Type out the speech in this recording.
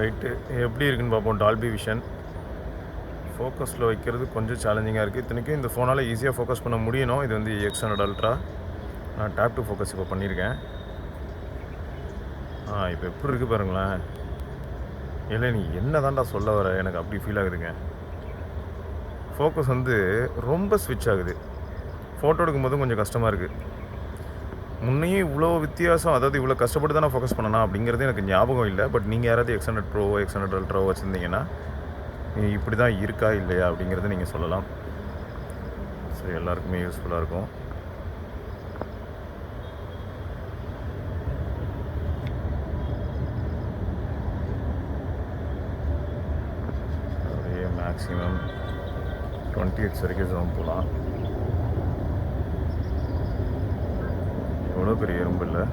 Right, எப்படி இருக்குன்னு பார்ப்போம். டால்பி விஷன் ஃபோக்கஸில் வைக்கிறது கொஞ்சம் சேலஞ்சிங்காக இருக்குது. இத்தனைக்கும் இந்த ஃபோனால் ஈஸியாக ஃபோக்கஸ் பண்ண முடியணும். இது வந்து X100 அல்ட்ரா. நான் டேப் டு ஃபோக்கஸ் இப்போ பண்ணியிருக்கேன். இப்போ எப்படி இருக்குது பாருங்களேன். இல்லை நீ என்ன தான்டா சொல்ல வர, எனக்கு அப்படி ஃபீல் ஆகுதுங்க. ஃபோக்கஸ் வந்து ரொம்ப ஸ்விட்ச் ஆகுது. ஃபோட்டோ எடுக்கும்போதும் கொஞ்சம் கஷ்டமாக இருக்குது. முன்னையும் இவ்வளோ வித்தியாசம், அதாவது இவ்வளோ கஷ்டப்பட்டு தான் நான் ஃபோக்கஸ் பண்ணணும் அப்படிங்கிறது எனக்கு ஞாபகம் இல்லை. பட் நீங்கள் யாராவது X100 ப்ரோவோ X100 அல்ட்ராவோ வச்சுருந்தீங்கன்னா இப்படி தான் இருக்கா இல்லையா அப்படிங்கிறத நீங்கள் சொல்லலாம். சரி, எல்லாருக்குமே யூஸ்ஃபுல்லாக இருக்கும். அப்படியே மேக்ஸிமம் 20x வரைக்கும் ஜூம் போகலாம். எவ்வளோ பெரிய எறும்பு இல்லை.